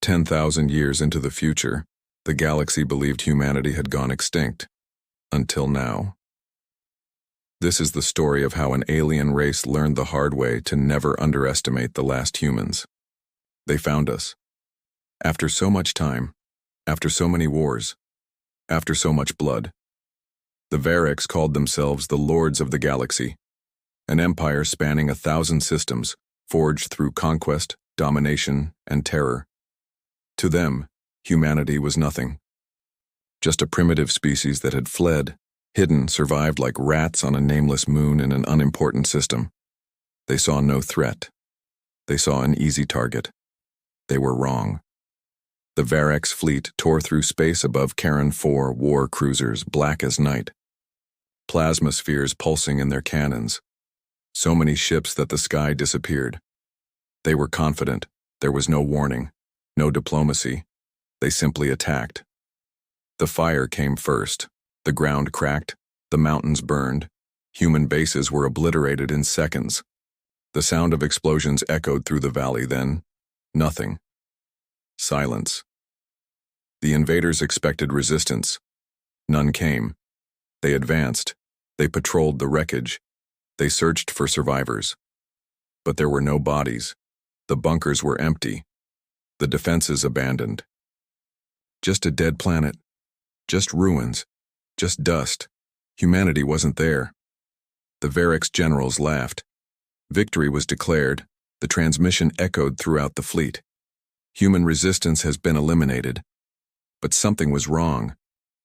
10,000 years into the future, the galaxy believed humanity had gone extinct. Until now. This is the story of how an alien race learned the hard way to never underestimate the last humans. They found us. After so much time, after so many wars, after so much blood. The Varexx called themselves the Lords of the Galaxy, an empire spanning 1,000 systems, forged through conquest, domination, and terror. To them, humanity was nothing. Just a primitive species that had fled, hidden, survived like rats on a nameless moon in an unimportant system. They saw no threat. They saw an easy target. They were wrong. The Varexx fleet tore through space above Charon 4 war cruisers, black as night. Plasma spheres pulsing in their cannons. So many ships that the sky disappeared. They were confident. There was no warning, no diplomacy. They simply attacked. The fire came first. The ground cracked. The mountains burned. Human bases were obliterated in seconds. The sound of explosions echoed through the valley, then nothing. Silence. The invaders expected resistance. None came. They advanced. They patrolled the wreckage. They searched for survivors. But there were no bodies. The bunkers were empty. The defenses abandoned. Just a dead planet. Just ruins. Just dust. Humanity wasn't there. The Varexx generals laughed. Victory was declared. The transmission echoed throughout the fleet. Human resistance has been eliminated. But something was wrong.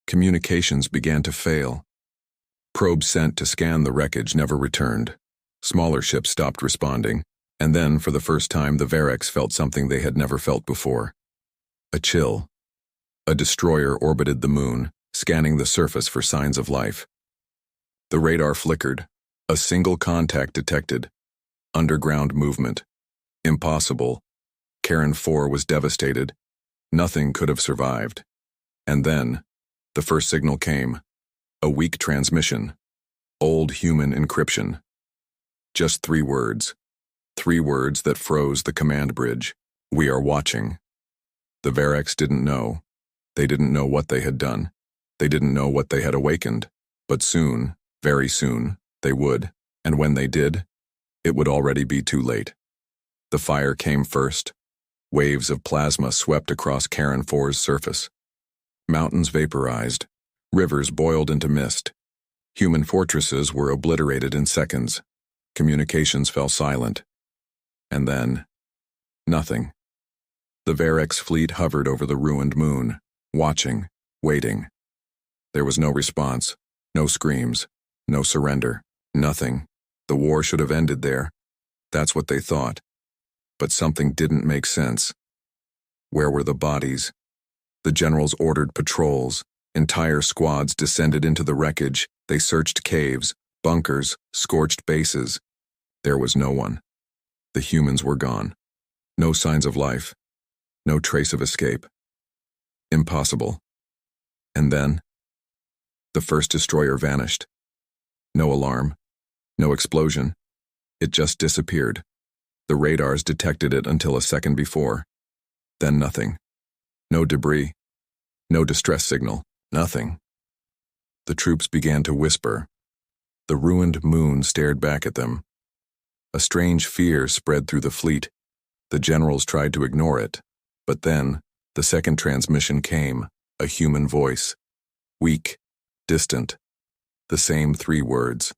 Communications began to fail. Probes sent to scan the wreckage never returned. Smaller ships stopped responding, and then, for the first time, the Varexx felt something they had never felt before. A chill. A destroyer orbited the moon, scanning the surface for signs of life. The radar flickered. A single contact detected. Underground movement. Impossible. Charon 4 was devastated. Nothing could have survived. And then, the first signal came. A weak transmission. Old human encryption. Just 3 words. 3 words that froze the command bridge. We are watching. The Varexx didn't know. They didn't know what they had done. They didn't know what they had awakened. But soon, very soon, they would. And when they did, it would already be too late. The fire came first. Waves of plasma swept across Charon 4's surface. Mountains vaporized. Rivers boiled into mist. Human fortresses were obliterated in seconds. Communications fell silent. And then, nothing. The Varexx fleet hovered over the ruined moon, watching, waiting. There was no response, no screams, no surrender, nothing. The war should have ended there. That's what they thought. But something didn't make sense. Where were the bodies? The generals ordered patrols. Entire squads descended into the wreckage. They searched caves, bunkers, scorched bases. There was no one. The humans were gone. No signs of life. No trace of escape. Impossible. And then, the first destroyer vanished. No alarm. No explosion. It just disappeared. The radars detected it until a second before. Then nothing. No debris. No distress signal. Nothing. The troops began to whisper. The ruined moon stared back at them. A strange fear spread through the fleet. The generals tried to ignore it. But then, the second transmission came, a human voice. Weak, distant. The same 3 words.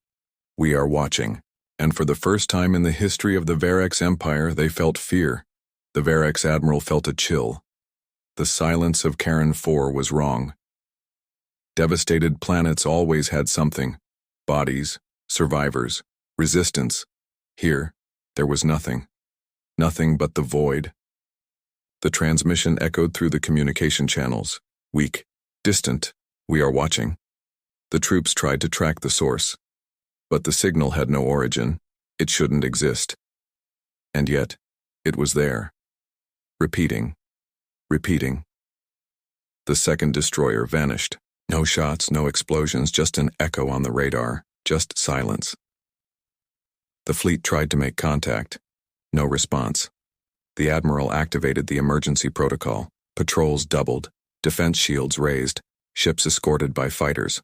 We are watching. And for the first time in the history of the Varexx Empire, they felt fear. The Varexx admiral felt a chill. The silence of Charon 4 was wrong. Devastated planets always had something. Bodies, survivors, resistance. Here, there was nothing. Nothing but the void. The transmission echoed through the communication channels. Weak, distant, we are watching. The troops tried to track the source. But the signal had no origin. It shouldn't exist. And yet, it was there. Repeating. Repeating. The second destroyer vanished. No shots, no explosions, just an echo on the radar. Just silence. The fleet tried to make contact. No response. The Admiral activated the emergency protocol. Patrols doubled, defense shields raised, ships escorted by fighters.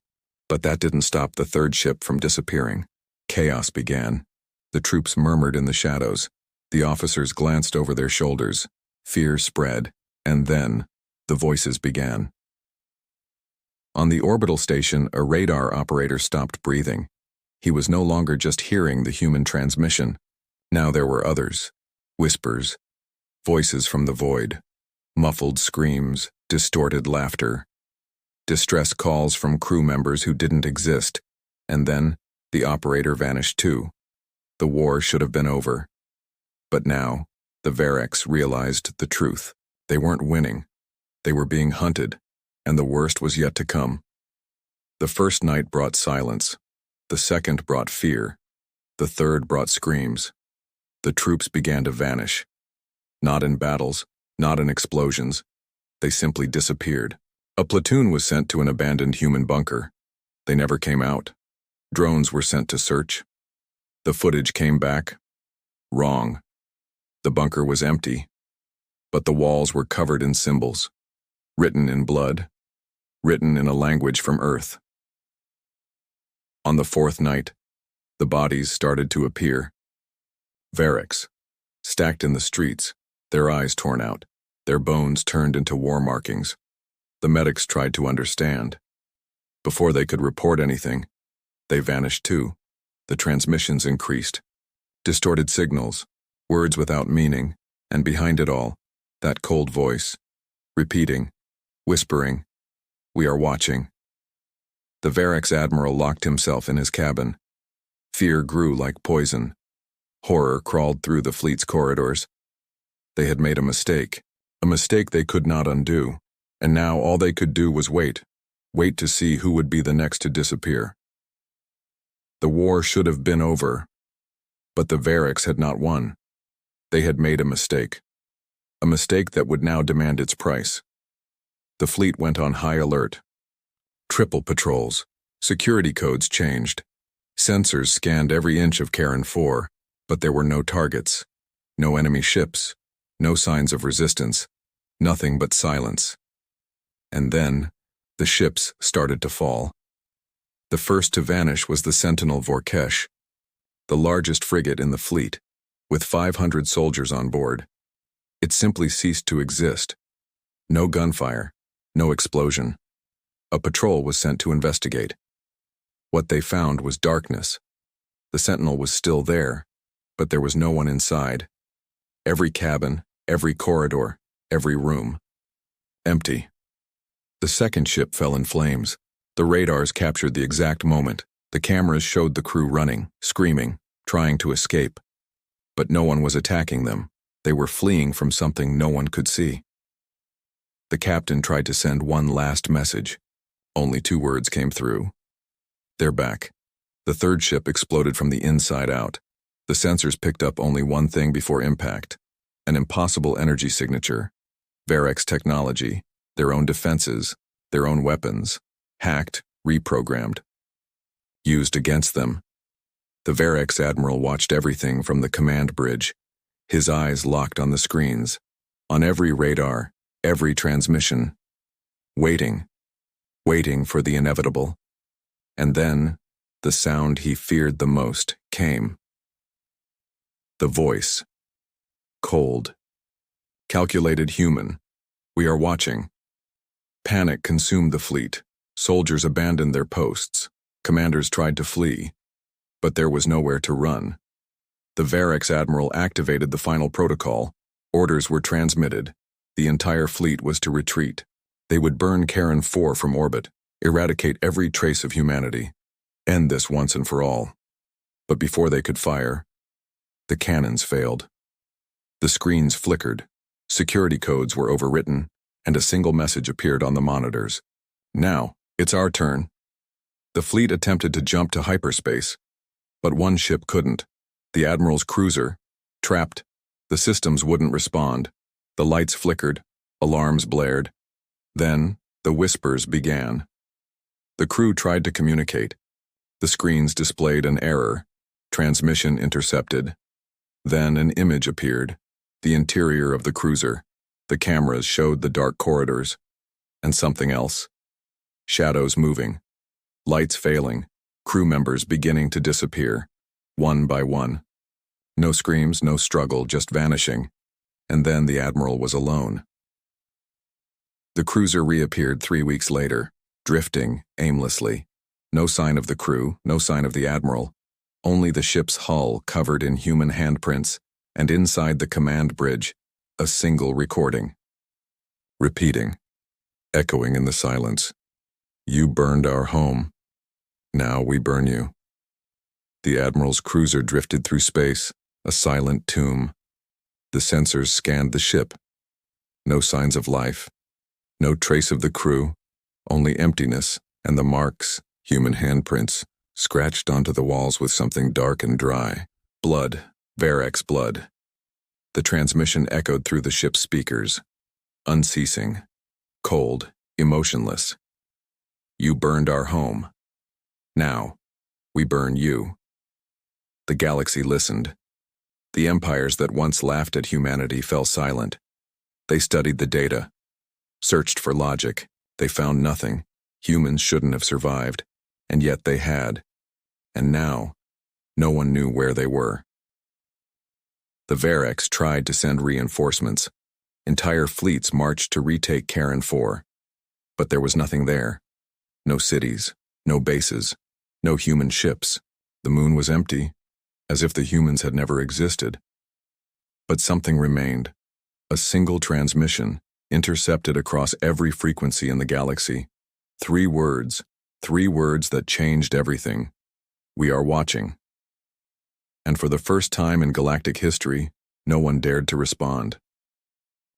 But that didn't stop the third ship from disappearing. Chaos began. The troops murmured in the shadows. The officers glanced over their shoulders. Fear spread. And then, the voices began. On the orbital station, a radar operator stopped breathing. He was no longer just hearing the human transmission. Now there were others. Whispers. Voices from the void. Muffled screams. Distorted laughter. Distress calls from crew members who didn't exist. And then, the operator vanished too. The war should have been over. But now, the Varexx realized the truth. They weren't winning. They were being hunted, and the worst was yet to come. The first night brought silence. The second brought fear. The third brought screams. The troops began to vanish. Not in battles, not in explosions. They simply disappeared. A platoon was sent to an abandoned human bunker. They never came out. Drones were sent to search. The footage came back. Wrong. The bunker was empty. But the walls were covered in symbols. Written in blood. Written in a language from Earth. On the fourth night, the bodies started to appear. Varexx, stacked in the streets, their eyes torn out, their bones turned into war markings. The medics tried to understand. Before they could report anything, they vanished too. The transmissions increased. Distorted signals, words without meaning, and behind it all, that cold voice, repeating, whispering, "We are watching." The Varexx admiral locked himself in his cabin. Fear grew like poison. Horror crawled through the fleet's corridors. They had made a mistake they could not undo, and now all they could do was wait to see who would be the next to disappear. The war should have been over, but the Varexx had not won. They had made a mistake that would now demand its price. The fleet went on high alert. Triple patrols, security codes changed. Sensors scanned every inch of Karen 4, but there were no targets, no enemy ships, no signs of resistance, nothing but silence. And then, the ships started to fall. The first to vanish was the Sentinel Varexx, the largest frigate in the fleet, with 500 soldiers on board. It simply ceased to exist. No gunfire, no explosion. A patrol was sent to investigate. What they found was darkness. The Sentinel was still there, but there was no one inside. Every cabin, every corridor, every room. Empty. The second ship fell in flames. The radars captured the exact moment. The cameras showed the crew running, screaming, trying to escape. But no one was attacking them. They were fleeing from something no one could see. The captain tried to send one last message. Only 2 words came through. They're back. The third ship exploded from the inside out. The sensors picked up only one thing before impact. An impossible energy signature. Varexx technology. Their own defenses. Their own weapons. Hacked, reprogrammed. Used against them. The Varexx admiral watched everything from the command bridge. His eyes locked on the screens. On every radar. Every transmission. Waiting for the inevitable. And then, the sound he feared the most came. The voice. Cold. Calculated human. We are watching. Panic consumed the fleet. Soldiers abandoned their posts. Commanders tried to flee. But there was nowhere to run. The Varexx admiral activated the final protocol. Orders were transmitted. The entire fleet was to retreat. They would burn Karen 4 from orbit, eradicate every trace of humanity, end this once and for all. But before they could fire, the cannons failed. The screens flickered, security codes were overwritten, and a single message appeared on the monitors. Now, it's our turn. The fleet attempted to jump to hyperspace, but one ship couldn't. The admiral's cruiser, trapped. The systems wouldn't respond. The lights flickered, alarms blared. Then, the whispers began. The crew tried to communicate. The screens displayed an error. Transmission intercepted. Then an image appeared. The interior of the cruiser. The cameras showed the dark corridors. And something else. Shadows moving. Lights failing. Crew members beginning to disappear. One by one. No screams, no struggle, just vanishing. And then the Admiral was alone. The cruiser reappeared 3 weeks later, drifting aimlessly. No sign of the crew, no sign of the Admiral. Only the ship's hull covered in human handprints, and inside the command bridge, a single recording. Repeating, echoing in the silence. You burned our home. Now we burn you. The Admiral's cruiser drifted through space, a silent tomb. The sensors scanned the ship. No signs of life. No trace of the crew. Only emptiness and the marks, human handprints, scratched onto the walls with something dark and dry. Blood. Varexx blood. The transmission echoed through the ship's speakers. Unceasing. Cold. Emotionless. You burned our home. Now, we burn you. The galaxy listened. The empires that once laughed at humanity fell silent. They studied the data. Searched for logic. They found nothing. Humans shouldn't have survived. And yet they had. And now, no one knew where they were. The Varexx tried to send reinforcements. Entire fleets marched to retake Karen 4. But there was nothing there. No cities, no bases, no human ships. The moon was empty, as if the humans had never existed. But something remained. A single transmission, intercepted across every frequency in the galaxy. 3 words that changed everything. We are watching. And for the first time in galactic history, no one dared to respond.